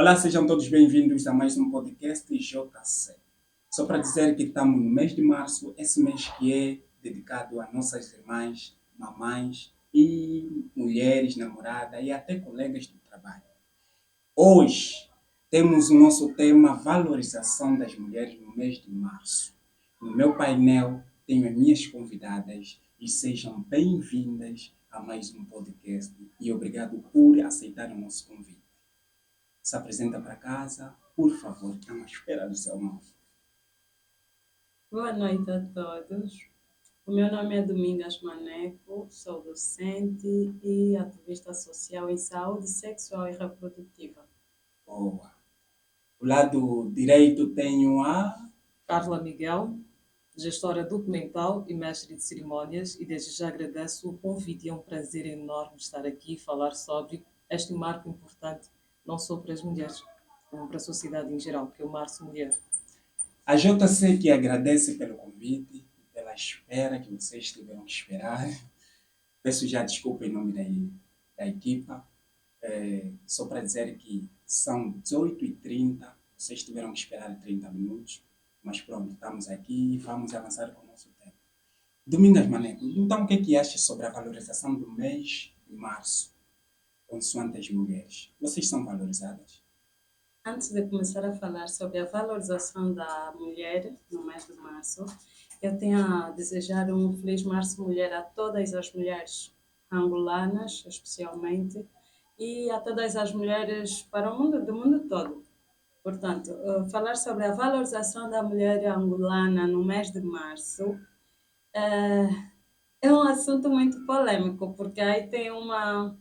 Olá, sejam todos bem-vindos a mais um podcast JC. Só para dizer que estamos no mês de março, esse mês que é dedicado a nossas irmãs, mamães e mulheres, namoradas e até colegas do trabalho. Hoje temos o nosso tema valorização das mulheres no mês de março. No meu painel tenho as minhas convidadas e sejam bem-vindas a mais um podcast e obrigado por aceitar o nosso convite. Se apresenta para casa, por favor, estamos à espera do seu nome. Boa noite a todos. O meu nome é Domingas Maneco, sou docente e ativista social em saúde sexual e reprodutiva. Boa. Do lado direito tenho a... Carla Miguel, gestora documental e mestre de cerimónias, e desde já agradeço o convite e é um prazer enorme estar aqui e falar sobre este marco importante, não só para as mulheres, como para a sociedade em geral, que é o Março Mulher. A JC que agradece pelo convite e pela espera que vocês tiveram que esperar. Peço já desculpa em nome da equipa. Só para dizer que são 18h30, vocês tiveram que esperar 30 minutos, mas pronto, estamos aqui e vamos avançar com o nosso tema. Domingas Maneco, então o que é que achas sobre a valorização do mês de março, consoante as mulheres? Vocês são valorizadas? Antes de começar a falar sobre a valorização da mulher no mês de março, eu tenho a desejar um feliz Março Mulher a todas as mulheres angolanas, especialmente, e a todas as mulheres para o mundo, do mundo todo. Portanto, falar sobre a valorização da mulher angolana no mês de março eh, é um assunto muito polêmico, porque aí tem uma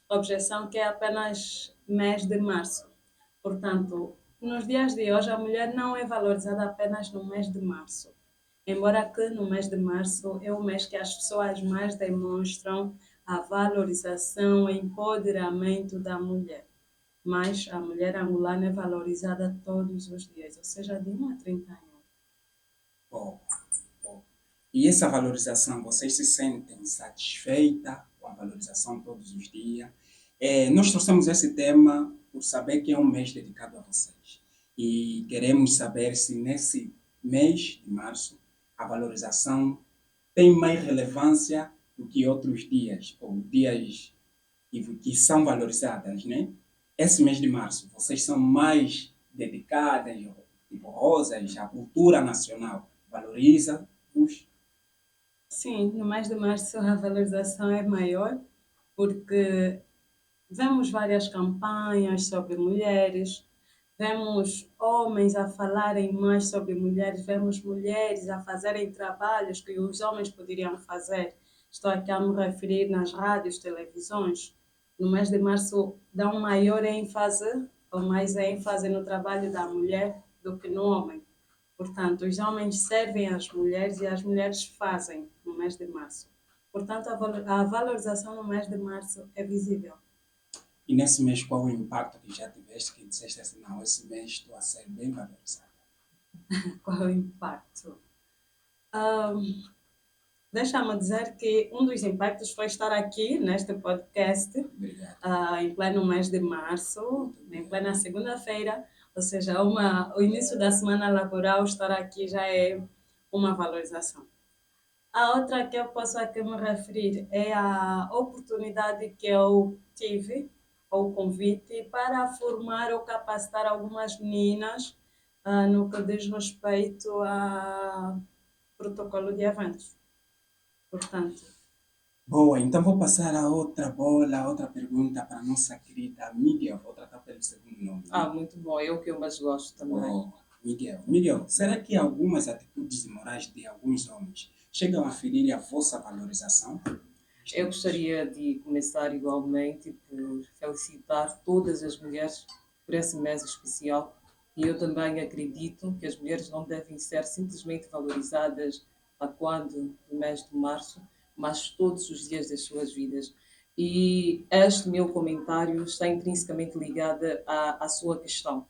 objeção que é apenas mês de março. Portanto, nos dias de hoje, a mulher não é valorizada apenas no mês de março. Embora que no mês de março é o mês que as pessoas mais demonstram a valorização e empoderamento da mulher. Mas a mulher angolana é valorizada todos os dias, ou seja, de 1 a 30 anos. Bom, bom. E essa valorização, vocês se sentem satisfeitas com a valorização todos os dias? Nós trouxemos esse tema por saber que é um mês dedicado a vocês. E queremos saber se nesse mês de março a valorização tem mais relevância do que outros dias, ou dias que são valorizadas, né? Esse mês de março, vocês são mais dedicadas, tipo rosas, à cultura nacional. Valoriza-os. Sim, no mês de março a valorização é maior, porque vemos várias campanhas sobre mulheres, vemos homens a falarem mais sobre mulheres, vemos mulheres a fazerem trabalhos que os homens poderiam fazer. Estou aqui a me referir nas rádios, televisões. No mês de março dão maior ênfase, ou mais ênfase no trabalho da mulher do que no homem. Portanto, os homens servem às mulheres e as mulheres fazem no mês de março. Portanto, a valorização no mês de março é visível. E nesse mês, qual o impacto que já tiveste que disseste assim, não, esse mês estou a ser bem valorizada? Qual é o impacto? Ahm, Deixa-me dizer que um dos impactos foi estar aqui neste podcast Obrigado. em pleno mês de março, em plena segunda-feira, ou seja, o início da semana laboral, estar aqui já é uma valorização. A outra que eu posso aqui me referir é a oportunidade que eu tive, ou o convite, para formar ou capacitar algumas meninas no que diz respeito a protocolo de eventos. Portanto, Boa, então vou passar a outra bola, a outra pergunta para a nossa querida Miguel. Vou tratar pelo segundo nome. Né? Muito bom, é o que eu mais gosto também. Boa, Miguel. Miguel, será que algumas atitudes imorais de alguns homens chegam a ferir a vossa valorização? Eu gostaria de começar igualmente por felicitar todas as mulheres por esse mês especial. E eu também acredito que as mulheres não devem ser simplesmente valorizadas a quando do mês de março, mas todos os dias das suas vidas. E este meu comentário está intrinsecamente ligado à sua questão,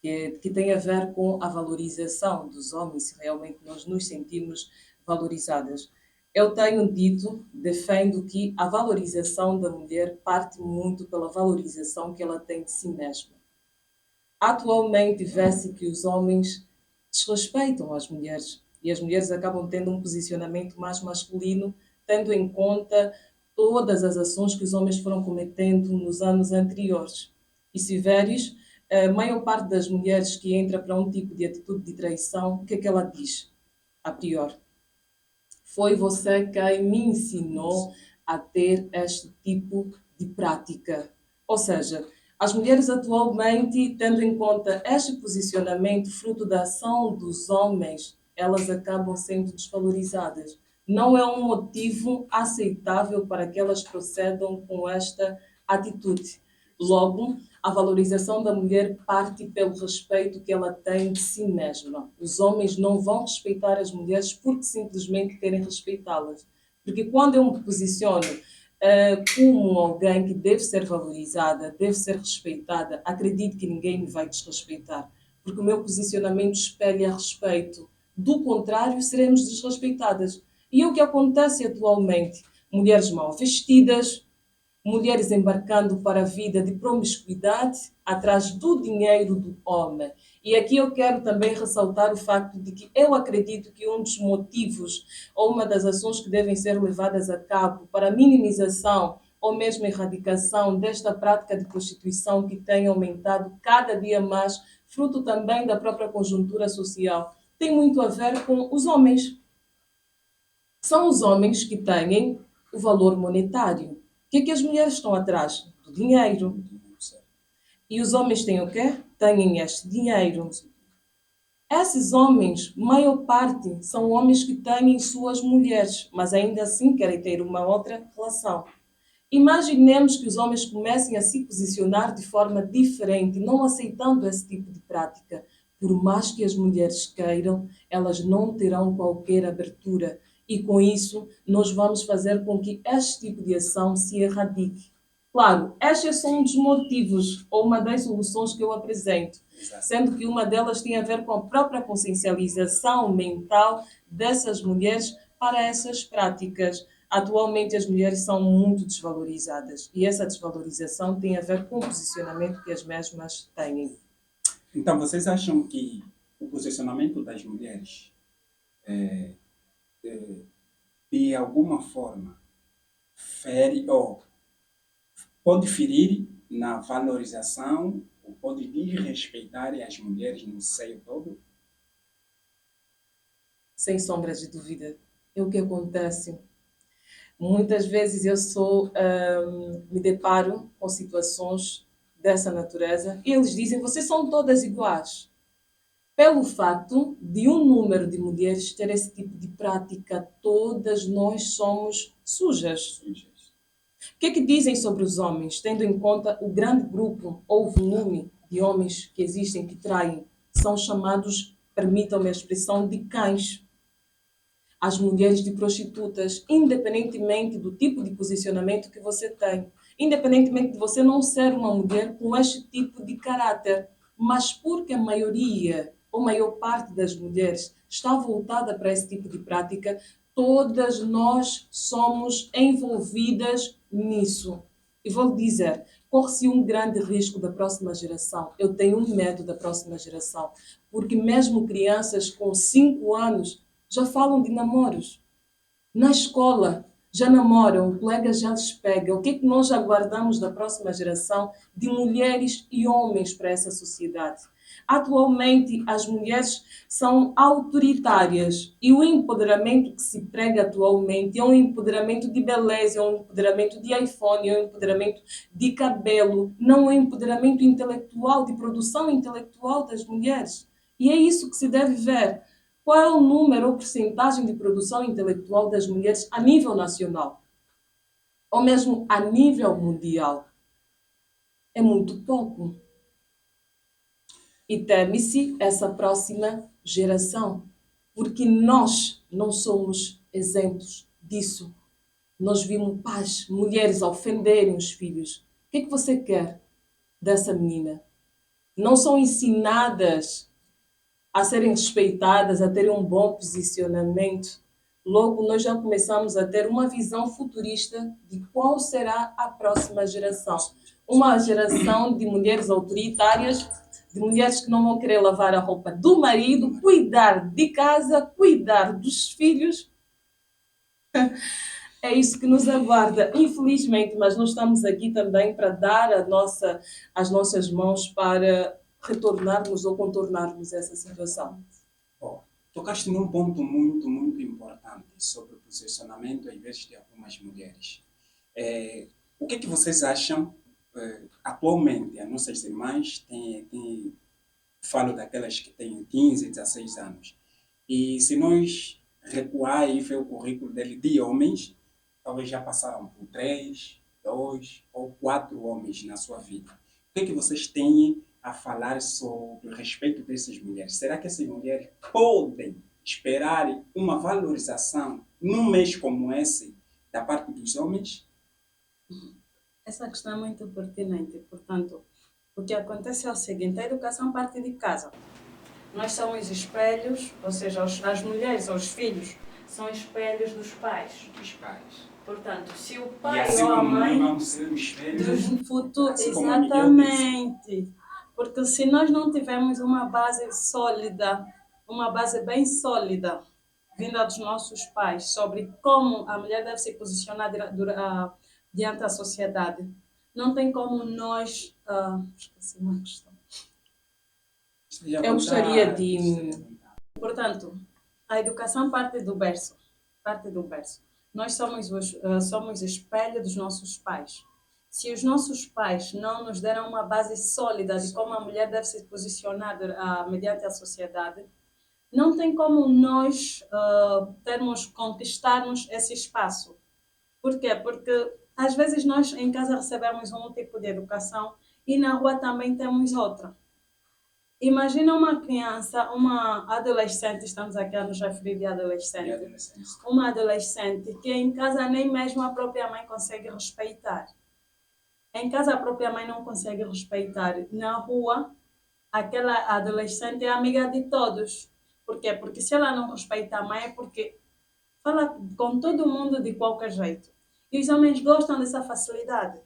que tem a ver com a valorização dos homens, se realmente nós nos sentimos valorizadas. Eu tenho dito, defendo que a valorização da mulher parte muito pela valorização que ela tem de si mesma. Atualmente vê-se que os homens desrespeitam as mulheres e as mulheres acabam tendo um posicionamento mais masculino, tendo em conta todas as ações que os homens foram cometendo nos anos anteriores. E se veres, a maior parte das mulheres que entra para um tipo de atitude de traição, o que é que ela diz? A priori, foi você quem me ensinou a ter este tipo de prática. Ou seja, as mulheres atualmente, tendo em conta este posicionamento fruto da ação dos homens, elas acabam sendo desvalorizadas. Não é um motivo aceitável para que elas procedam com esta atitude. Logo, a valorização da mulher parte pelo respeito que ela tem de si mesma. Os homens não vão respeitar as mulheres porque simplesmente querem respeitá-las. Porque quando eu me posiciono como alguém que deve ser valorizada, deve ser respeitada, acredito que ninguém me vai desrespeitar. Porque o meu posicionamento espelha respeito. Do contrário, seremos desrespeitadas. E o que acontece atualmente? Mulheres mal vestidas, mulheres embarcando para a vida de promiscuidade atrás do dinheiro do homem. E aqui eu quero também ressaltar o facto de que eu acredito que um dos motivos ou uma das ações que devem ser levadas a cabo para a minimização ou mesmo erradicação desta prática de prostituição que tem aumentado cada dia mais, fruto também da própria conjuntura social, tem muito a ver com os homens. São os homens que têm o valor monetário. O que é que as mulheres estão atrás? Do dinheiro. E os homens têm o quê? Têm este dinheiro. Esses homens, maior parte, são homens que têm suas mulheres, mas ainda assim querem ter uma outra relação. Imaginemos que os homens comecem a se posicionar de forma diferente, não aceitando esse tipo de prática. Por mais que as mulheres queiram, elas não terão qualquer abertura. E com isso, nós vamos fazer com que este tipo de ação se erradique. Claro, estes são um dos motivos ou uma das soluções que eu apresento, sendo que uma delas tem a ver com a própria consciencialização mental dessas mulheres para essas práticas. Atualmente as mulheres são muito desvalorizadas e essa desvalorização tem a ver com o posicionamento que as mesmas têm. Então, vocês acham que o posicionamento das mulheres, de alguma forma, fere ou pode ferir na valorização ou pode desrespeitar as mulheres no seio todo? Sem sombras de dúvida. É o que acontece. Muitas vezes me deparo com situações dessa natureza e eles dizem, vocês são todas iguais. Pelo facto de um número de mulheres ter esse tipo de prática, todas nós somos sujas. O que é que dizem sobre os homens, tendo em conta o grande grupo ou volume de homens que existem que traem? São chamados, permitam-me a expressão, de cães. As mulheres de prostitutas, independentemente do tipo de posicionamento que você tem, independentemente de você não ser uma mulher com este tipo de caráter, mas porque a maioria ou maior parte das mulheres está voltada para esse tipo de prática, todas nós somos envolvidas nisso. E vou dizer, corre-se um grande risco da próxima geração. Eu tenho medo da próxima geração, porque mesmo crianças com 5 anos já falam de namoros. Na escola já namoram, o colega já lhes pega. O que é que nós aguardamos da próxima geração de mulheres e homens para essa sociedade? Atualmente, as mulheres são autoritárias e o empoderamento que se prega atualmente é um empoderamento de beleza, é um empoderamento de iPhone, é um empoderamento de cabelo, não é um empoderamento intelectual, de produção intelectual das mulheres. E é isso que se deve ver. Qual é o número ou percentagem de produção intelectual das mulheres a nível nacional? Ou mesmo a nível mundial? É muito pouco. E teme-se essa próxima geração, porque nós não somos exemplos disso. Nós vimos pais, mulheres ofenderem os filhos. O que é que você quer dessa menina? Não são ensinadas a serem respeitadas, a terem um bom posicionamento. Logo, nós já começamos a ter uma visão futurista de qual será a próxima geração. Uma geração de mulheres autoritárias, de mulheres que não vão querer lavar a roupa do marido, cuidar de casa, cuidar dos filhos. É isso que nos aguarda, infelizmente, mas nós estamos aqui também para dar as nossas mãos para retornarmos ou contornarmos essa situação. Bom, tocaste num ponto muito, muito importante sobre o posicionamento, às vezes, de algumas mulheres. O que é que vocês acham atualmente? As nossas irmãs falo daquelas que têm 15, 16 anos. E se nós recuar e ver o currículo dele de homens, talvez já passaram por 3, 2 ou 4 homens na sua vida. O que é que vocês têm a falar sobre o respeito dessas mulheres? Será que essas mulheres podem esperar uma valorização num mês como esse da parte dos homens? Essa questão é muito pertinente. Portanto, o que acontece é o seguinte: a educação parte de casa. Nós somos espelhos, ou seja, as mulheres ou os filhos são espelhos dos pais. Dos pais. Portanto, se o E pai assim ou a como nós mãe vamos ser o espelho, do futuro, assim como a Miguel disse. exatamente. Porque se nós não tivermos uma base sólida, uma base bem sólida, vinda dos nossos pais, sobre como a mulher deve se posicionar diante da sociedade, não tem como nós. Esqueci uma questão. Esteja à Eu gostaria vontade, de. esteja à vontade. Portanto, a educação parte do berço. Parte do berço. Nós somos espelho dos nossos pais. Se os nossos pais não nos deram uma base sólida de como a mulher deve se posicionar mediante a sociedade, não tem como nós conquistarmos esse espaço. Por quê? Porque às vezes nós em casa recebemos um tipo de educação e na rua também temos outra. Imagina uma criança, uma adolescente, estamos aqui a nos referir de E adolescente, adolescentes. uma adolescente que em casa nem mesmo a própria mãe consegue respeitar. Em casa a própria mãe não consegue respeitar. Na rua, aquela adolescente é amiga de todos. Por quê? Porque se ela não respeita a mãe é porque fala com todo mundo de qualquer jeito. E os homens gostam dessa facilidade.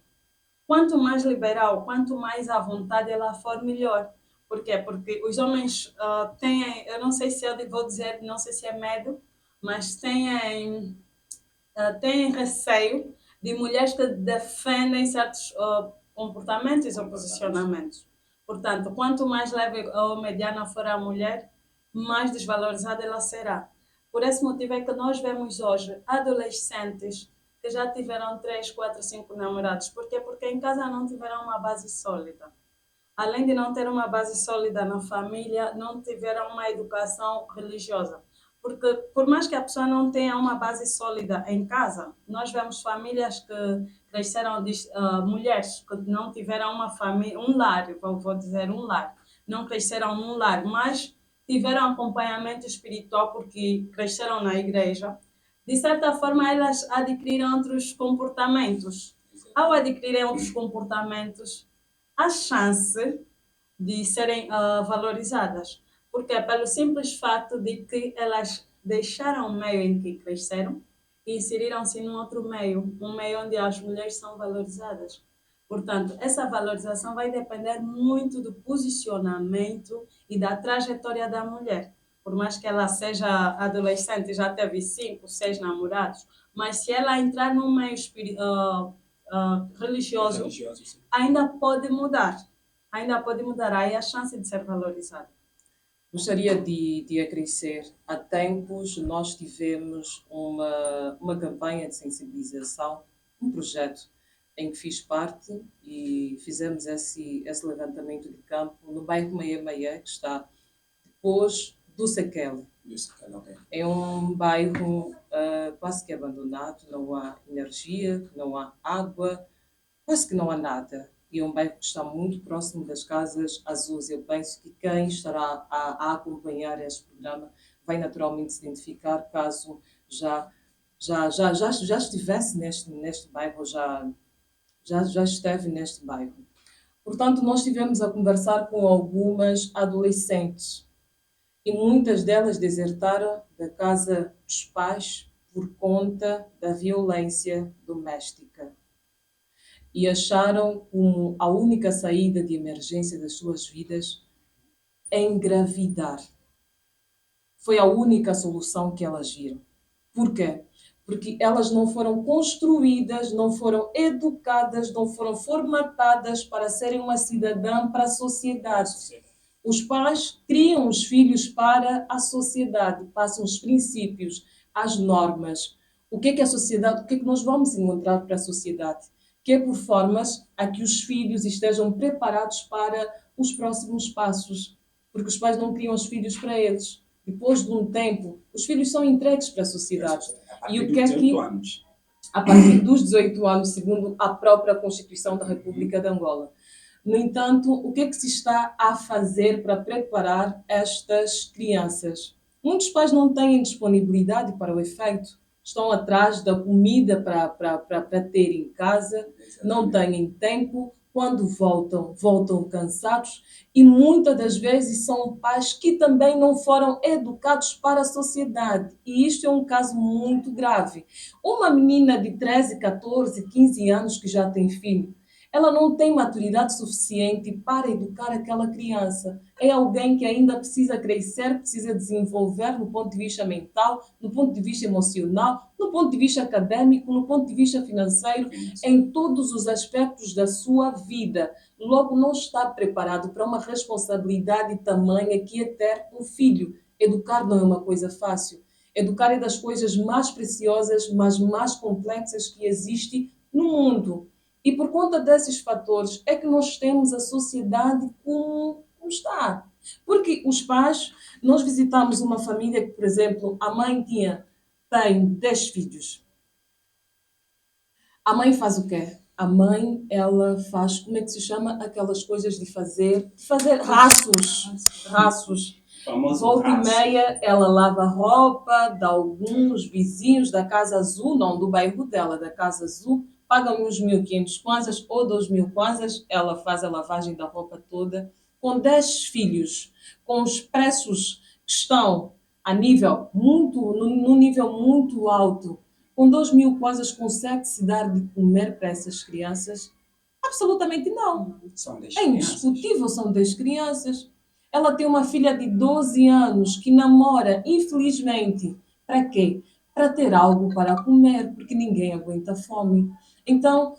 Quanto mais liberal, quanto mais à vontade ela for, melhor. Por quê? Porque os homens têm, eu não sei se eu vou dizer, não sei se é medo, mas têm receio de mulheres que defendem certos comportamentos ou posicionamentos. Portanto, quanto mais leve ou mediana for a mulher, mais desvalorizada ela será. Por esse motivo é que nós vemos hoje adolescentes que já tiveram 3, 4, 5 namorados. Por quê? Porque em casa não tiveram uma base sólida. Além de não ter uma base sólida na família, não tiveram uma educação religiosa. Porque por mais que a pessoa não tenha uma base sólida em casa, nós vemos famílias que cresceram, mulheres que não tiveram uma família, um lar, vou dizer um lar, não cresceram num lar, mas tiveram acompanhamento espiritual porque cresceram na igreja. De certa forma, elas adquiriram outros comportamentos. Ao adquirirem outros comportamentos, a chance de serem valorizadas. Porque pelo simples fato de que elas deixaram o meio em que cresceram e inseriram-se num outro meio, um meio onde as mulheres são valorizadas. Portanto, essa valorização vai depender muito do posicionamento e da trajetória da mulher. Por mais que ela seja adolescente, já teve 5, 6 namorados, mas se ela entrar num meio religioso, Religiosos, sim. ainda pode mudar. Ainda pode mudar. Aí a chance de ser valorizada. Gostaria de acrescer. Há tempos nós tivemos uma campanha de sensibilização, um projeto em que fiz parte e fizemos esse levantamento de campo no bairro Meia-Meia, que está depois do Sequel. Isso, ok. É um bairro quase que abandonado, não há energia, não há água, quase que não há nada. E é um bairro que está muito próximo das Casas Azuis. Eu penso que quem estará a acompanhar este programa vai naturalmente se identificar caso já estivesse neste bairro, já esteve neste bairro. Portanto, nós estivemos a conversar com algumas adolescentes e muitas delas desertaram da casa dos pais por conta da violência doméstica e acharam como a única saída de emergência das suas vidas engravidar. Foi a única solução que elas viram. Por quê? Porque elas não foram construídas, não foram educadas, não foram formatadas para serem uma cidadã para a sociedade. Os pais criam os filhos para a sociedade, passam os princípios, as normas. O que é a sociedade? O que é que nós vamos encontrar para a sociedade? Que é por formas a que os filhos estejam preparados para os próximos passos. Porque os pais não criam os filhos para eles. Depois de um tempo, os filhos são entregues para a sociedade. E o que é que... A partir dos 18 anos, segundo a própria Constituição da República de Angola. No entanto, o que é que se está a fazer para preparar estas crianças? Muitos pais não têm disponibilidade para o efeito, estão atrás da comida para ter em casa, não têm tempo, quando voltam cansados e muitas das vezes são pais que também não foram educados para a sociedade. E isto é um caso muito grave. Uma menina de 13, 14, 15 anos que já tem filho, ela não tem maturidade suficiente para educar aquela criança. É alguém que ainda precisa crescer, precisa desenvolver no ponto de vista mental, no ponto de vista emocional, no ponto de vista acadêmico, no ponto de vista financeiro, em todos os aspectos da sua vida. Logo, não está preparado para uma responsabilidade tamanha que é ter um filho. Educar não é uma coisa fácil. Educar é das coisas mais preciosas, mas mais complexas que existe no mundo. E por conta desses fatores é que nós temos a sociedade como está. Porque os pais, nós visitamos uma família que, por exemplo, a mãe tem 10 filhos. A mãe faz o quê? A mãe, ela faz, como é que se chama? Aquelas coisas de fazer raços. Volta e meia, ela lava roupa de alguns vizinhos da Casa Azul, não do bairro dela, da Casa Azul, pagam uns 1.500 kwanzas ou 2.000 kwanzas, ela faz a lavagem da roupa toda, com 10 filhos, com os preços que estão a nível num nível muito alto, com 2.000 kwanzas consegue-se dar de comer para essas crianças? Absolutamente não. São 10 É crianças. indiscutível, são 10 crianças. Ela tem uma filha de 12 anos que namora, infelizmente. Para quê? Para ter algo para comer, porque ninguém aguenta fome. Então,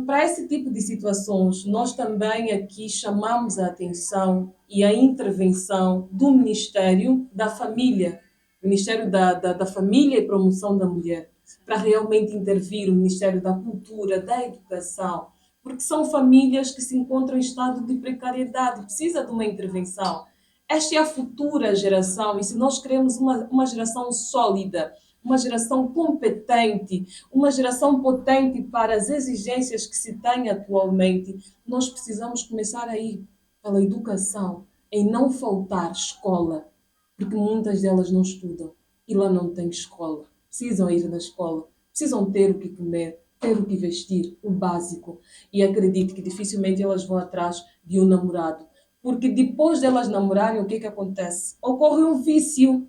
para esse tipo de situações, nós também aqui chamamos a atenção e a intervenção do Ministério da Família, Ministério da Família e Promoção da Mulher, para realmente intervir o Ministério da Cultura, da Educação, porque são famílias que se encontram em estado de precariedade, precisa de uma intervenção. Esta é a futura geração, e se nós queremos uma geração sólida, uma geração competente, uma geração potente para as exigências que se tem atualmente, nós precisamos começar aí pela educação, em não faltar escola, porque muitas delas não estudam e lá não tem escola. Precisam ir na escola, precisam ter o que comer, ter o que vestir, o básico. E acredito que dificilmente elas vão atrás de um namorado. Porque depois delas namorarem, o que é que acontece? Ocorre um vício.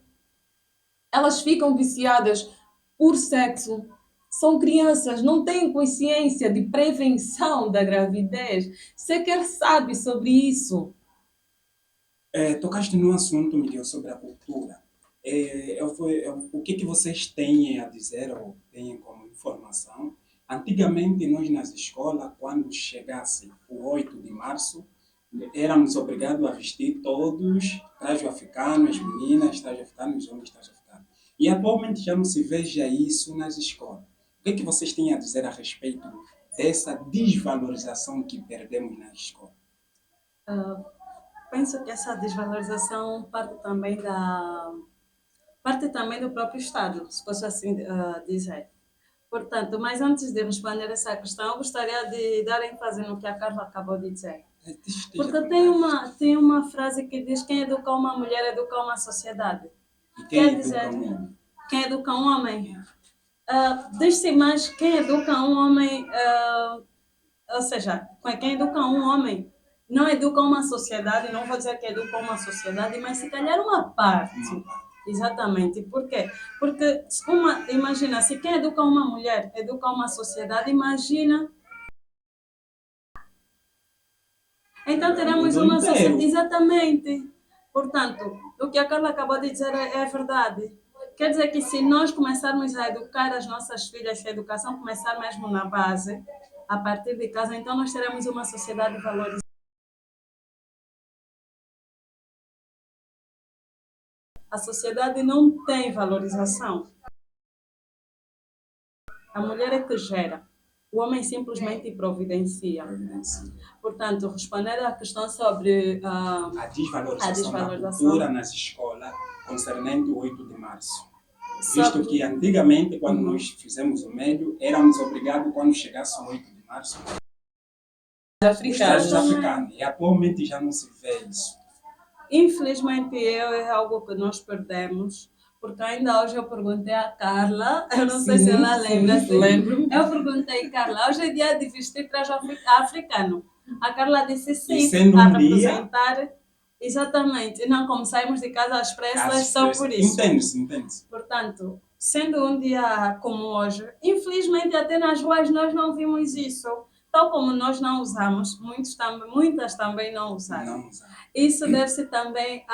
Elas ficam viciadas por sexo. São crianças, não têm consciência de prevenção da gravidez. Sequer sabe sobre isso. Tocaste num assunto, Miguel, sobre a cultura. O que vocês têm a dizer ou têm como informação? Antigamente, nós nas escolas, quando chegasse o 8 de março, éramos obrigados a vestir todos traje africano, as meninas, traje africano, os homens, traje africano. E atualmente já não se veja isso nas escolas. O que vocês têm a dizer a respeito dessa desvalorização que perdemos na escola? Penso que essa desvalorização parte também do próprio Estado, se posso assim dizer. Portanto, mas antes de responder essa questão, eu gostaria de dar ênfase no que a Carla acabou de dizer. Porque tem uma frase que diz: quem educa uma mulher educa uma sociedade. E quem educa um homem? Quem educa um homem? Diz-se mais quem educa um homem, ou seja, quem educa um homem não educa uma sociedade, não vou dizer que educa uma sociedade, mas se calhar uma parte. Exatamente. Por quê? Porque, imagina, se quem educa uma mulher educa uma sociedade, imagina. Então teremos mundo uma inteiro. sociedade. Exatamente. Portanto, o que a Carla acabou de dizer é verdade. Quer dizer que se nós começarmos a educar as nossas filhas, se a educação começar mesmo na base, a partir de casa, então nós teremos uma sociedade valorizada. A sociedade não tem valorização. A mulher é que gera. O homem simplesmente providencia. Portanto, responder à questão sobre A desvalorização da cultura nas escolas concernente o 8 de março. Visto que antigamente, quando nós fizemos o médio, éramos obrigados, quando chegasse o 8 de março, os trajes africanos. E atualmente já não se vê isso. Infelizmente, é algo que nós perdemos. Porque ainda hoje eu perguntei à Carla, eu não sei se ela lembra. Lembro. Eu perguntei, Carla, hoje é dia de vestir traje africano. A Carla disse sim, E sendo a um dia- representar. Exatamente. E não, como saímos de casa às pressas, só por isso. Entende-se. Portanto, sendo um dia como hoje, infelizmente até nas ruas nós não vimos isso. Tal como nós não usamos, muitas também não usaram. Não usar. Isso deve-se também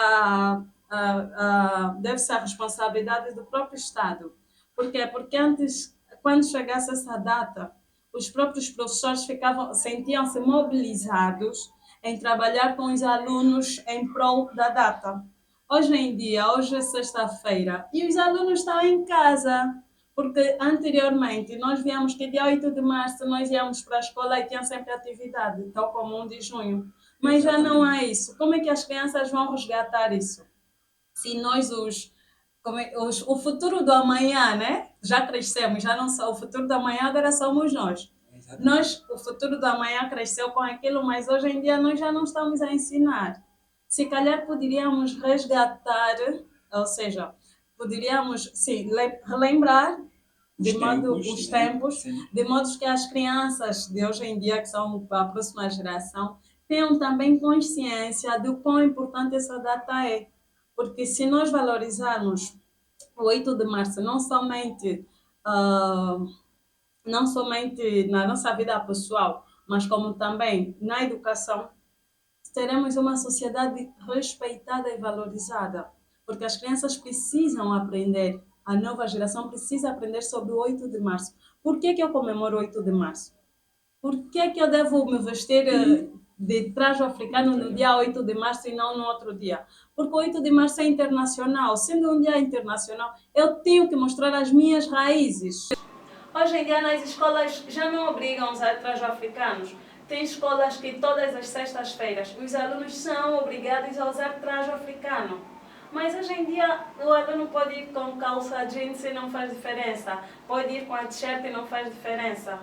deve-se à responsabilidade do próprio Estado. Por quê? Porque antes, quando chegasse essa data, os próprios professores sentiam-se mobilizados em trabalhar com os alunos em prol da data. Hoje em dia, hoje é sexta-feira, e os alunos estão em casa. Porque anteriormente nós víamos que dia 8 de março nós íamos para a escola e tinha sempre atividade, tal como 1 de junho. Mas já não há isso. Como é que as crianças vão resgatar isso? Se nós o futuro do amanhã, né? Já crescemos, já não só o futuro do amanhã, agora somos nós. O futuro do amanhã cresceu com aquilo, mas hoje em dia nós já não estamos a ensinar. Se calhar poderíamos resgatar, ou seja, poderíamos, sim, relembrar os tempos, de modo que as crianças de hoje em dia, que são a próxima geração, tenham também consciência do quão importante essa data é. Porque se nós valorizarmos o 8 de março, não somente na nossa vida pessoal, mas como também na educação, teremos uma sociedade respeitada e valorizada. Porque as crianças precisam aprender, a nova geração precisa aprender sobre o 8 de março. Por que eu comemoro o 8 de março? Por que eu devo me vestir de traje africano no dia 8 de março e não no outro dia? Porque o 8 de março é internacional. Sendo um dia internacional, eu tenho que mostrar as minhas raízes. Hoje em dia, nas escolas já não obrigam a usar trajes africanos. Tem escolas que todas as sextas-feiras os alunos são obrigados a usar traje africano. Mas hoje em dia o aluno pode ir com calça jeans e não faz diferença. Pode ir com a t-shirt e não faz diferença.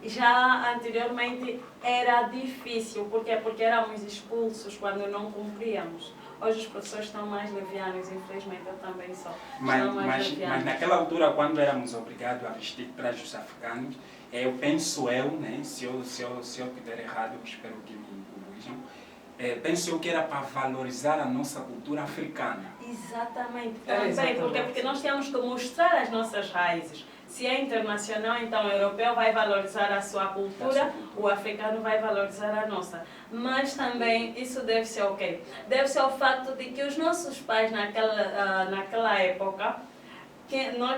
Já anteriormente era difícil. Por quê? Porque éramos expulsos quando não cumpríamos. Hoje os professores estão mais levianos, infelizmente eu também sou. Mas naquela altura, quando éramos obrigados a vestir trajes africanos, eu penso né, se eu estiver errado, espero que me corrijam, penso eu que era para valorizar a nossa cultura africana. Exatamente, também, porque nós temos que mostrar as nossas raízes. Se é internacional, então o europeu vai valorizar a sua cultura, o africano vai valorizar a nossa. Mas também isso deve ser o quê? Deve ser o facto de que os nossos pais naquela época,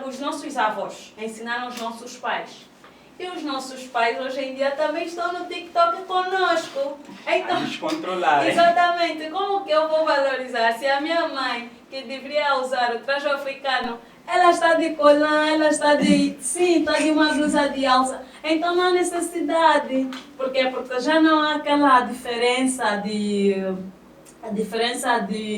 os nossos avós ensinaram os nossos pais. E os nossos pais hoje em dia também estão no TikTok conosco. Então, a nos controlar. Exatamente. Como que eu vou valorizar se a minha mãe, que deveria usar o traje africano, ela está de colã, ela está de uma blusa de alça. Então não há necessidade. Por quê? Porque já não há aquela diferença de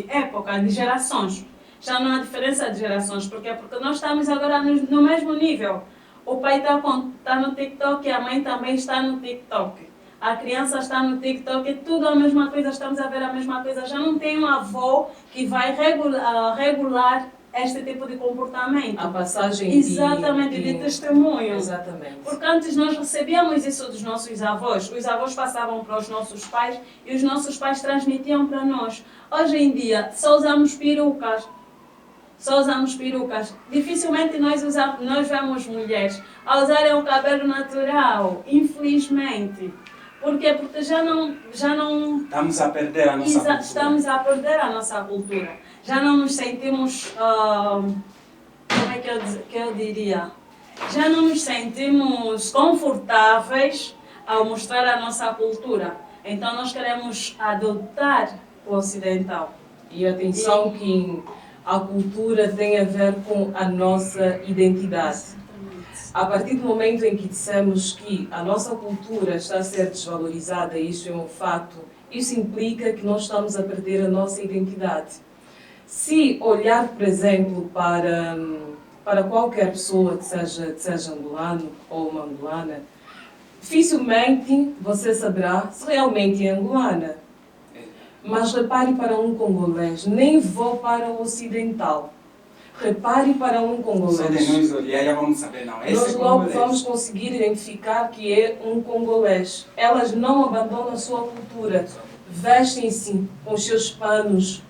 época, de gerações. Já não há diferença de gerações. Por quê? Porque nós estamos agora no mesmo nível. O pai está no TikTok e a mãe também está no TikTok. A criança está no TikTok, tudo a mesma coisa, estamos a ver a mesma coisa. Já não tem um avô que vai regular este tipo de comportamento. A passagem de testemunho. Exatamente. Porque antes nós recebíamos isso dos nossos avós. Os avós passavam para os nossos pais e os nossos pais transmitiam para nós. Hoje em dia, só usamos perucas. Dificilmente nós vemos mulheres a usarem o cabelo natural, infelizmente. Por quê? Porque já não Estamos a perder a nossa cultura. estamos a perder a nossa cultura. Já não nos sentimos, como é que eu diria? Já não nos sentimos confortáveis ao mostrar a nossa cultura. Então nós queremos adotar o ocidental. E atenção que a cultura tem a ver com a nossa identidade. A partir do momento em que dissemos que a nossa cultura está a ser desvalorizada, isso é um fato, isso implica que nós estamos a perder a nossa identidade. Se olhar, por exemplo, para qualquer pessoa que seja angolano ou uma angolana, dificilmente você saberá se realmente é angolana. Mas repare para um congolês, nem vou para o ocidental. Repare para um congolês. Só de nós olhar já vamos saber, não. Esse Nós é logo congolês. vamos conseguir identificar que é um congolês. Elas não abandonam a sua cultura. Vestem-se com os seus panos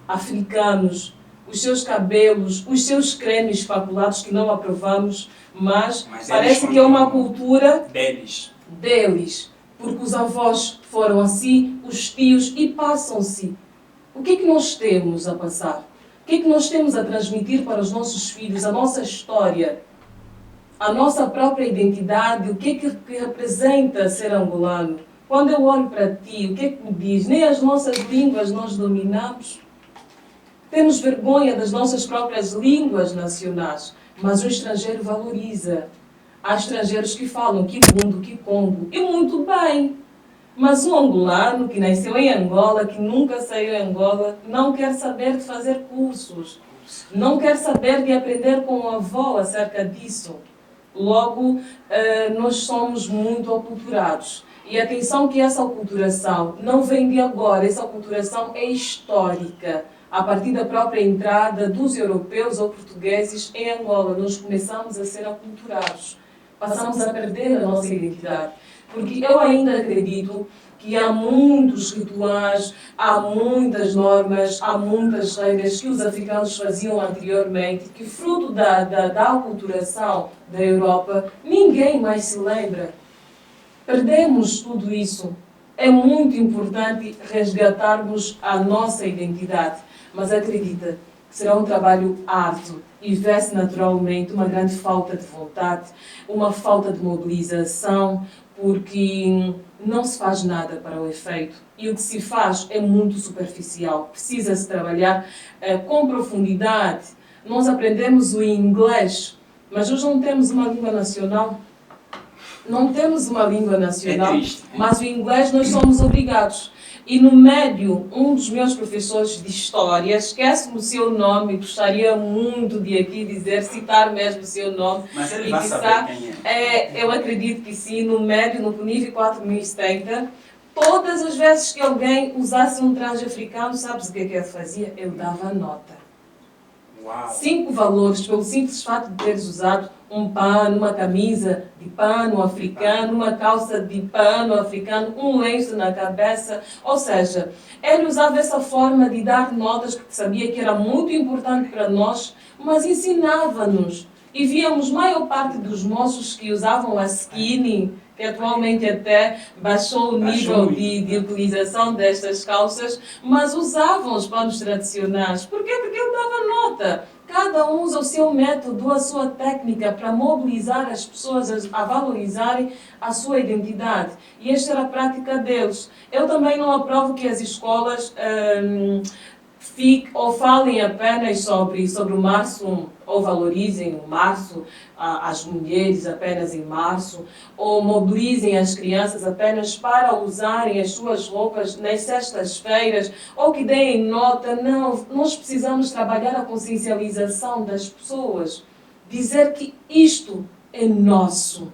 africanos, os seus cabelos, os seus cremes espaculados que não aprovamos, mas parece que é uma cultura deles. Porque os avós foram assim, os tios, e passam-se. O que é que nós temos a passar? O que é que nós temos a transmitir para os nossos filhos? A nossa história, a nossa própria identidade, o que é que representa ser angolano? Quando eu olho para ti, o que é que me diz? Nem as nossas línguas nós dominamos. Temos vergonha das nossas próprias línguas nacionais, mas o estrangeiro valoriza. Há estrangeiros que falam Kimbundu, Kikongo, e muito bem. Mas o angolano que nasceu em Angola, que nunca saiu em Angola, não quer saber de fazer cursos, não quer saber de aprender com o avô acerca disso. Logo, nós somos muito aculturados. E atenção que essa aculturação não vem de agora, essa aculturação é histórica. A partir da própria entrada dos europeus ou portugueses em Angola, nós começamos a ser aculturados. Passamos a perder a nossa identidade. Porque eu ainda acredito que há muitos rituais, há muitas normas, há muitas regras que os africanos faziam anteriormente, que fruto da aculturação da Europa, ninguém mais se lembra. Perdemos tudo isso. É muito importante resgatarmos a nossa identidade. Mas acredita que será um trabalho árduo e vê-se naturalmente uma grande falta de vontade, uma falta de mobilização, porque não se faz nada para o efeito. E o que se faz é muito superficial. Precisa-se trabalhar com profundidade. Nós aprendemos o inglês, mas hoje não temos uma língua nacional. Não temos uma língua nacional, mas o inglês nós somos obrigados. E no médio, um dos meus professores de História, esquece-me o seu nome, gostaria muito de aqui citar mesmo o seu nome. Mas ele vai saber quem é. Eu acredito que sim, no médio, no nível 4070, todas as vezes que alguém usasse um traje africano, sabes o que é que ele fazia? Ele dava nota. Uau. 5 valores, pelo simples fato de teres usado um pano, uma camisa de pano africano, uma calça de pano africano, um lenço na cabeça. Ou seja, ele usava essa forma de dar notas porque sabia que era muito importante para nós, mas ensinava-nos. E víamos maior parte dos moços que usavam a skinny, que atualmente até baixou o nível de utilização destas calças, mas usavam os panos tradicionais. Por quê? Porque ele dava nota. Cada um usa o seu método, a sua técnica para mobilizar as pessoas a valorizarem a sua identidade. E esta era a prática deles. Eu também não aprovo que as escolas falem apenas sobre o março, ou valorizem o março, as mulheres apenas em março, ou mobilizem as crianças apenas para usarem as suas roupas nas sextas-feiras, ou que deem nota. Não, nós precisamos trabalhar a consciencialização das pessoas, dizer que isto é nosso,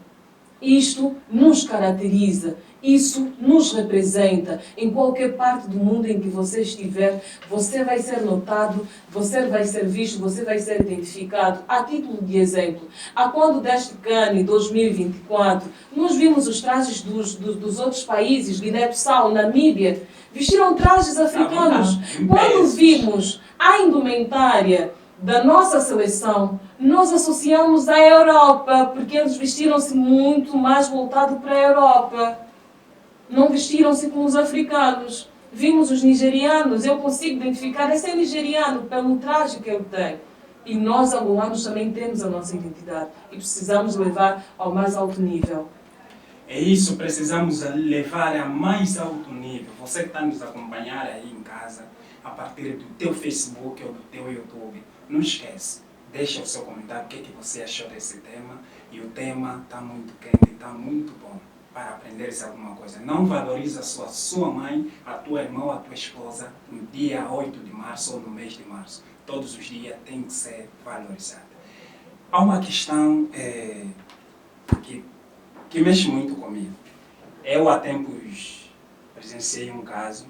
isto nos caracteriza, isso nos representa. Em qualquer parte do mundo em que você estiver, você vai ser notado, você vai ser visto, você vai ser identificado. A título de exemplo, a quando deste CAN 2024, nós vimos os trajes dos outros países, Guiné-Bissau, Namíbia, vestiram trajes africanos. Quando vimos a indumentária da nossa seleção, nós associamos à Europa, porque eles vestiram-se muito mais voltado para a Europa. não vestiram-se como os africanos. Vimos os nigerianos, eu consigo identificar esse nigeriano pelo traje que ele tem. E nós, angolanos, também temos a nossa identidade e precisamos levar ao mais alto nível. É isso, precisamos levar a mais alto nível. Você que está nos acompanhar aí em casa, a partir do teu Facebook ou do teu YouTube, não esquece, deixa o seu comentário, o que, é que você achou desse tema. E o tema está muito quente, está muito bom para aprender-se alguma coisa. Não valoriza só a sua mãe, a tua irmã ou a tua esposa no dia 8 de março ou no mês de março. Todos os dias tem que ser valorizada. Há uma questão que mexe muito comigo. Eu há tempos presenciei um caso,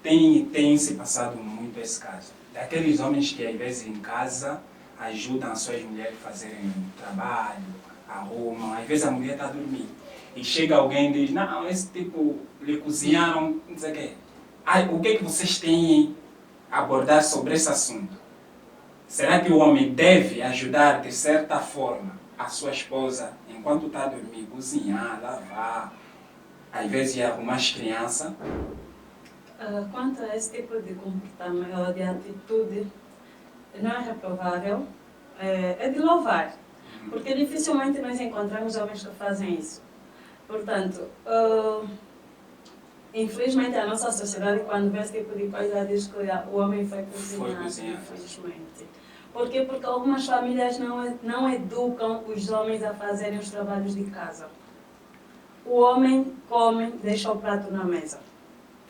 tem se passado muito esse caso, daqueles homens que às vezes em casa ajudam as suas mulheres a fazerem trabalho, arrumam, às vezes a mulher está dormindo. E chega alguém e diz, não, esse tipo lhe cozinharam, não sei o quê. O que é que vocês têm a abordar sobre esse assunto? Será que o homem deve ajudar de certa forma a sua esposa enquanto está a dormir, cozinhar, lavar, às vezes arrumar as crianças? Quanto a esse tipo de comportamento, de atitude, não é reprovável, é de louvar, porque dificilmente nós encontramos homens que fazem isso. Portanto, infelizmente a nossa sociedade, quando vê esse tipo de coisa, diz que o homem foi cozinhado, infelizmente. Por quê? Porque algumas famílias não educam os homens a fazerem os trabalhos de casa. O homem come, deixa o prato na mesa.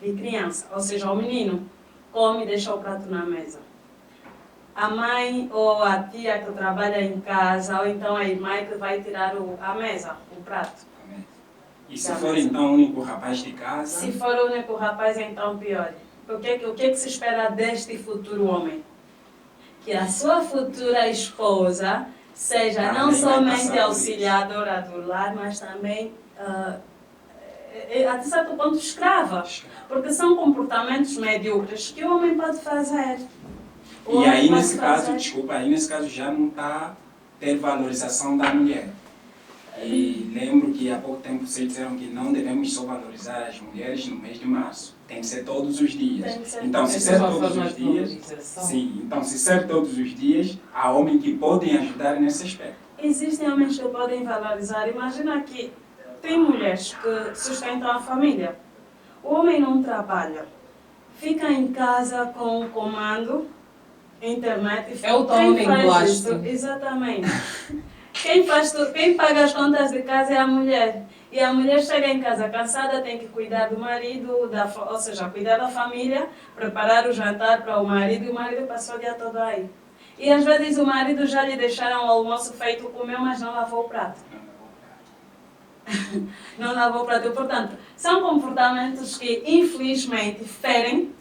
E criança, ou seja, o menino, come e deixa o prato na mesa. A mãe ou a tia que trabalha em casa, ou então a irmã que vai tirar a mesa, o prato. E se for então o único rapaz de casa? Se for o único rapaz, então pior. O que é que se espera deste futuro homem? Que a sua futura esposa seja não somente auxiliadora do lar, mas também, até certo ponto, escrava. Porque são comportamentos medíocres que o homem pode fazer. E aí, nesse caso, desculpa, aí nesse caso já não está a ter valorização da mulher. E lembro que há pouco tempo vocês disseram que não devemos só valorizar as mulheres no mês de março. Tem que ser todos os dias. Então, se ser todos os dias, sim, então se ser todos os dias, há homens que podem ajudar nesse aspecto. Existem homens que podem valorizar. Imagina que tem mulheres que sustentam a família. O homem não trabalha. Fica em casa com o comando, internet. É o tom linguagem. Exatamente. Quem paga as contas de casa é a mulher. E a mulher chega em casa cansada, tem que cuidar do marido, ou seja, cuidar da família, preparar o jantar para o marido, e o marido passou o dia todo aí. E às vezes o marido já lhe deixaram o almoço feito, comeu, mas não lavou o prato. Não lavou o prato. Portanto, são comportamentos que infelizmente ferem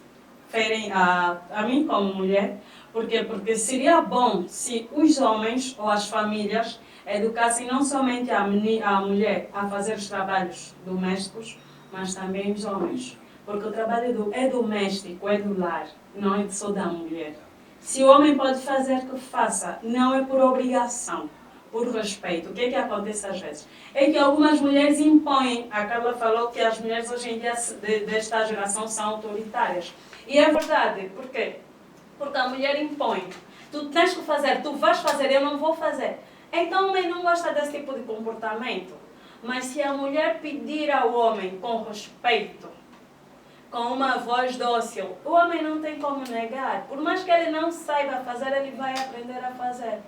a mim como mulher. Por quê? Porque seria bom se os homens ou as famílias educassem não somente a mulher a fazer os trabalhos domésticos, mas também os homens. Porque o trabalho é doméstico, é do lar, não é só da mulher. Se o homem pode fazer, que faça. Não é por obrigação, por respeito. O que é que acontece às vezes? É que algumas mulheres impõem. A Carla falou que as mulheres hoje em dia desta geração são autoritárias. E é verdade. Por quê? Porque a mulher impõe. Tu tens que fazer, tu vais fazer, eu não vou fazer. Então o homem não gosta desse tipo de comportamento. Mas se a mulher pedir ao homem com respeito, com uma voz dócil, o homem não tem como negar. Por mais que ele não saiba fazer, ele vai aprender a fazer.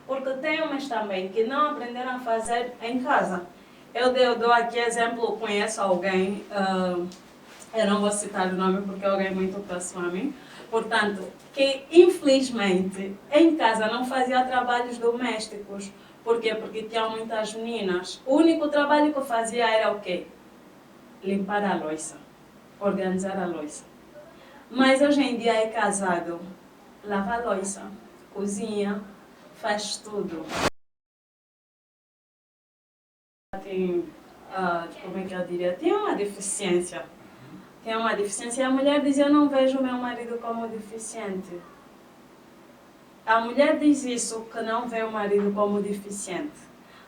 Porque tem homens também que não aprenderam a fazer em casa. Eu dou aqui exemplo, conheço alguém, eu não vou citar o nome porque é alguém muito próximo a mim, portanto, que infelizmente em casa não fazia trabalhos domésticos. Por quê? Porque tinha muitas meninas. O único trabalho que fazia era o quê? Limpar a louça, organizar a louça. Mas hoje em dia é casado, lava a louça, cozinha, faz tudo. Tem, como é que eu diria? Tem uma deficiência. Tem uma deficiência. E a mulher diz, eu não vejo meu marido como deficiente. A mulher diz isso, que não vê o marido como deficiente.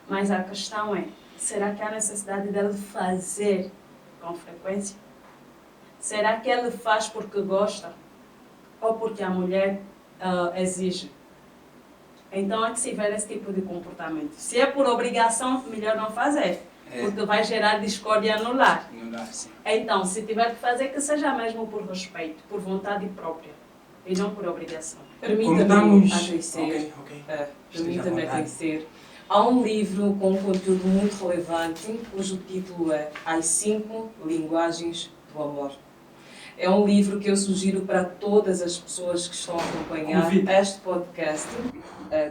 Mas a questão é, será que há necessidade dele fazer com frequência? Será que ele faz porque gosta ou porque a mulher exige? Então é que se vê esse tipo de comportamento. Se é por obrigação, melhor não fazer, porque vai gerar discórdia no lar. Então, se tiver que fazer, que seja mesmo por respeito, por vontade própria e não por obrigação. Permita-me aquecer. Ok. Permita-me aquecer. Há um livro com um conteúdo muito relevante, cujo título é As 5 Linguagens do Amor. É um livro que eu sugiro para todas as pessoas que estão a acompanhar este podcast.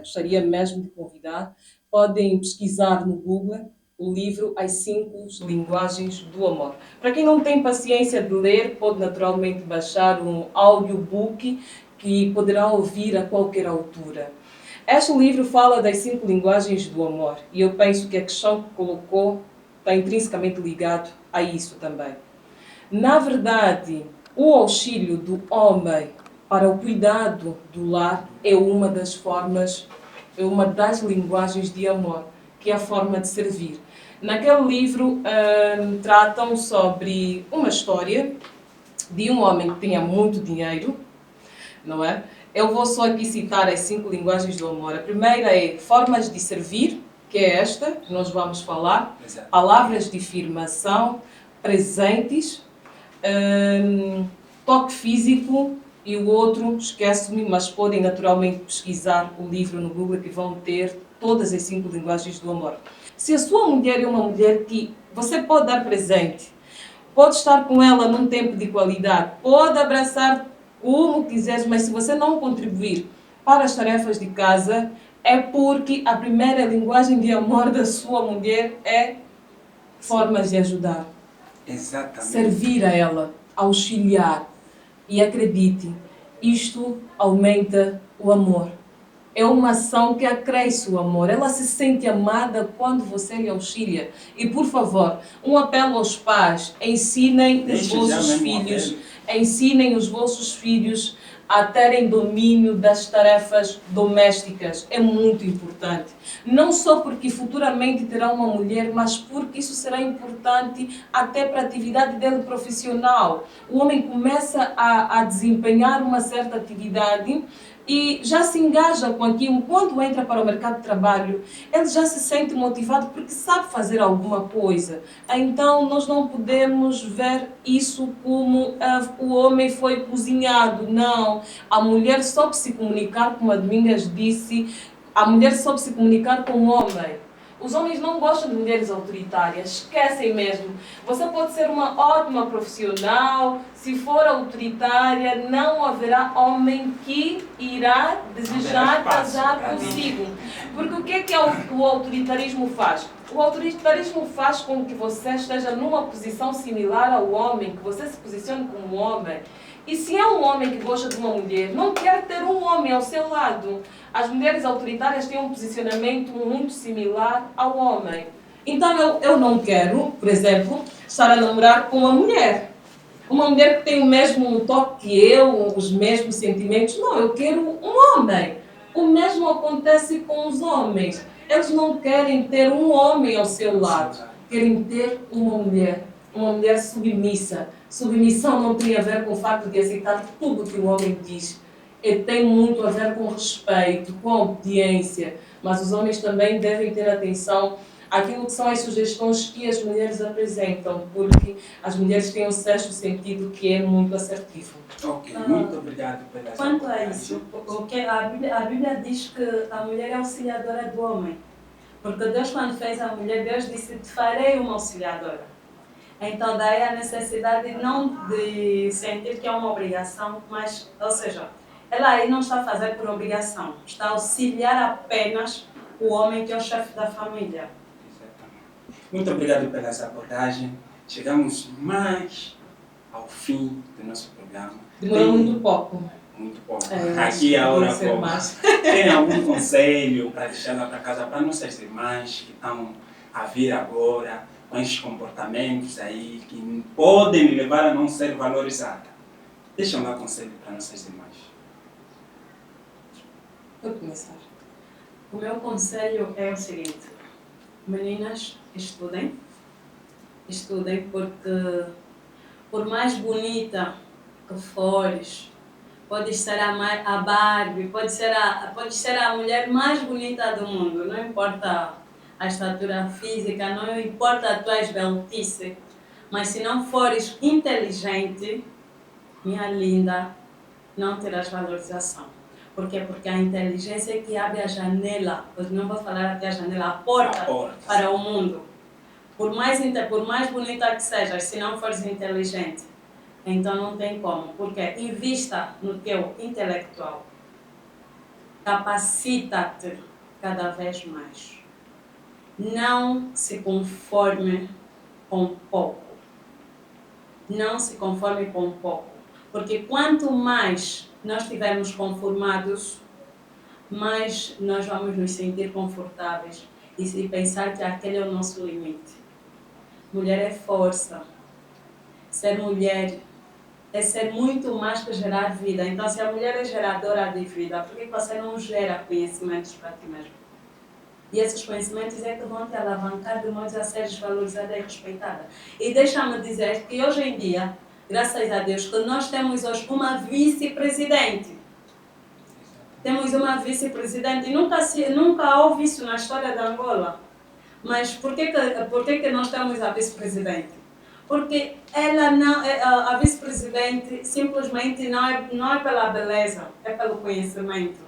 Gostaria mesmo de convidar. Podem pesquisar no Google o livro As 5 Linguagens do Amor. Para quem não tem paciência de ler, pode naturalmente baixar um audiobook que poderá ouvir a qualquer altura. Este livro fala das 5 linguagens do amor e eu penso que a questão que colocou está intrinsecamente ligado a isso também. Na verdade, o auxílio do homem para o cuidado do lar é uma das formas, é uma das linguagens de amor, que é a forma de servir. Naquele livro tratam sobre uma história de um homem que tinha muito dinheiro, não é? Eu vou só aqui citar as 5 linguagens do amor. A primeira é formas de servir, que é esta, que nós vamos falar. Exato. Palavras de afirmação, presentes, toque físico e o outro, esqueço-me, mas podem naturalmente pesquisar o livro no Google que vão ter todas as 5 linguagens do amor. Se a sua mulher é uma mulher que você pode dar presente, pode estar com ela num tempo de qualidade, pode abraçar como quiseres, mas se você não contribuir para as tarefas de casa, é porque a primeira linguagem de amor da sua mulher é formas de ajudar. Exatamente. Servir a ela, auxiliar. E acredite, isto aumenta o amor. É uma ação que acresce o amor. Ela se sente amada quando você lhe auxilia. E, por favor, um apelo aos pais: ensinem os vossos filhos a terem domínio das tarefas domésticas. É muito importante. Não só porque futuramente terá uma mulher, mas porque isso será importante até para a atividade dele profissional. O homem começa a desempenhar uma certa atividade e já se engaja com aquilo. Quando entra para o mercado de trabalho, ele já se sente motivado porque sabe fazer alguma coisa. Então, nós não podemos ver isso como o homem foi cozinhado. Não. A mulher soube se comunicar, como a Domingas disse, a mulher soube se comunicar com o homem. Os homens não gostam de mulheres autoritárias, esquecem mesmo. Você pode ser uma ótima profissional, se for autoritária, não haverá homem que irá desejar casar consigo. Porque o que é o autoritarismo faz? O autoritarismo faz com que você esteja numa posição similar ao homem, que você se posicione como homem. E se é um homem que gosta de uma mulher, não quer ter um homem ao seu lado. As mulheres autoritárias têm um posicionamento muito similar ao homem. Então eu não quero, por exemplo, estar a namorar com uma mulher. Uma mulher que tem o mesmo toque que eu, os mesmos sentimentos. Não, eu quero um homem. O mesmo acontece com os homens. Eles não querem ter um homem ao seu lado. Querem ter uma mulher submissa. Submissão não tem a ver com o facto de aceitar tudo que o homem diz. Tem muito a ver com respeito, com obediência. Mas os homens também devem ter atenção àquilo que são as sugestões que as mulheres apresentam, porque as mulheres têm um sexto sentido que é muito assertivo. Ok, muito obrigado pela sua Quanto a isso, porque a Bíblia diz que a mulher é auxiliadora do homem. Porque Deus, quando fez a mulher, Deus disse: te farei uma auxiliadora. Então, daí a necessidade não de sentir que é uma obrigação, mas, ou seja, ela aí não está a fazer por obrigação, está a auxiliar apenas o homem que é o chefe da família. Exatamente. Muito obrigado pela sua abordagem. Chegamos mais ao fim do nosso programa. Demorou muito pouco. Muito pouco. Aqui a hora pouco. Tem algum conselho para deixar lá para casa para nossas irmãs que estão a vir agora com esses comportamentos aí que podem levar a não ser valorizada? Deixa lá conselho para nossas irmãs. Vou começar. O meu conselho é o seguinte: meninas, estudem, estudem, porque por mais bonita que fores, podes ser a Barbie, podes ser a mulher mais bonita do mundo, não importa a estatura física, não importa a tua esbeltice, mas se não fores inteligente, minha linda, não terás valorização. Por quê? Porque a inteligência é que abre a janela, eu não vou falar até a janela, a porta para o mundo. Por mais bonita que sejas, se não fores inteligente, então não tem como. Porque invista no teu intelectual. Capacita-te cada vez mais. Não se conforme com pouco. Não se conforme com pouco. Porque quanto mais nós estivermos conformados, mais nós vamos nos sentir confortáveis e pensar que aquele é o nosso limite. Mulher é força. Ser mulher é ser muito mais que gerar vida. Então, se a mulher é geradora de vida, por que você não gera conhecimentos para ti mesmo? E esses conhecimentos é que vão te alavancar de modo a seres valorizada e respeitada. E deixa-me dizer que hoje em dia, graças a Deus, que nós temos hoje uma vice-presidente. Temos uma vice-presidente. Nunca houve isso na história da Angola. Mas por que nós temos a vice-presidente? Porque ela não, a vice-presidente simplesmente não é pela beleza, é pelo conhecimento.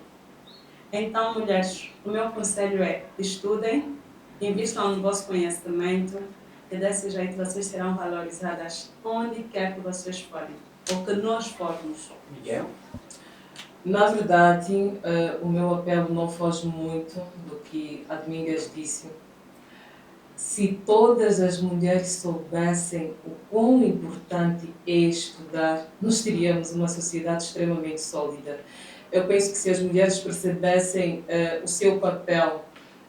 Então, mulheres, o meu conselho é: estudem, invistam no vosso conhecimento, e desse jeito vocês serão valorizadas onde quer que vocês forem, ou que nós formos. Miguel? Na verdade, o meu apelo não foge muito do que a Domingas disse. Se todas as mulheres soubessem o quão importante é estudar, nós teríamos uma sociedade extremamente sólida. Eu penso que se as mulheres percebessem o seu papel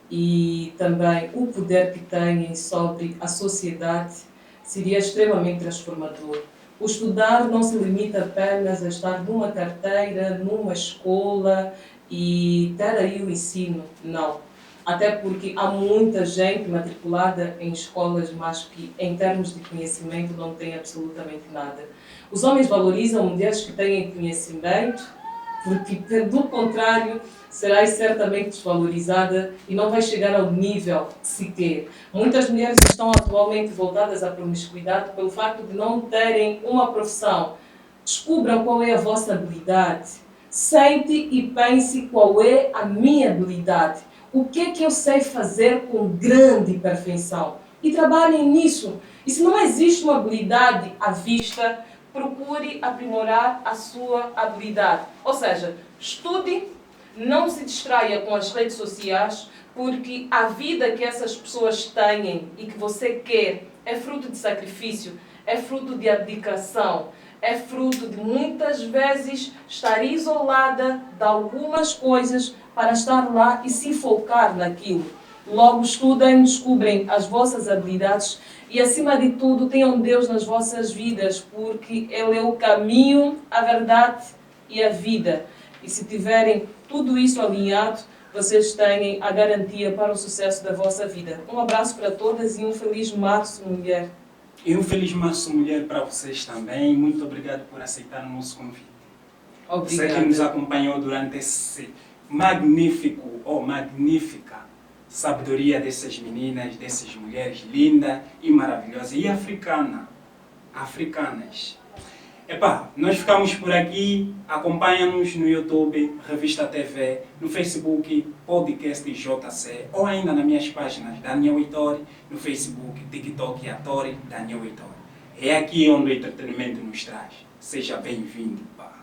e também o poder que têm sobre a sociedade, seria extremamente transformador. O estudar não se limita apenas a estar numa carteira, numa escola e ter aí o ensino, não. Até porque há muita gente matriculada em escolas, mas que em termos de conhecimento não tem absolutamente nada. Os homens valorizam mulheres que têm conhecimento, porque do contrário serás certamente desvalorizada e não vais chegar ao nível que se quer. Muitas mulheres estão atualmente voltadas à promiscuidade pelo facto de não terem uma profissão. Descubram qual é a vossa habilidade. Sente e pense qual é a minha habilidade. O que é que eu sei fazer com grande perfeição? E trabalhem nisso. E se não existe uma habilidade à vista, procure aprimorar a sua habilidade. Ou seja, estude, não se distraia com as redes sociais, porque a vida que essas pessoas têm e que você quer é fruto de sacrifício, é fruto de abdicação, é fruto de muitas vezes estar isolada de algumas coisas para estar lá e se focar naquilo. Logo estudem, descobrem as vossas habilidades e, acima de tudo, tenham Deus nas vossas vidas, porque Ele é o caminho, a verdade e a vida. E se tiverem tudo isso alinhado, vocês têm a garantia para o sucesso da vossa vida. Um abraço para todas e um feliz Março Mulher. E um feliz Março Mulher para vocês também. Muito obrigado por aceitar o nosso convite. Obrigada. Você que nos acompanhou durante esse magnífica sabedoria dessas meninas, dessas mulheres lindas e maravilhosas e africanas. Nós ficamos por aqui. Acompanha-nos no YouTube, Revista TV, no Facebook, Podcast JC, ou ainda nas minhas páginas Daniel Heitor, no Facebook, TikTok e Ator Daniel Heitor. É aqui onde o entretenimento nos traz. Seja bem-vindo, pá.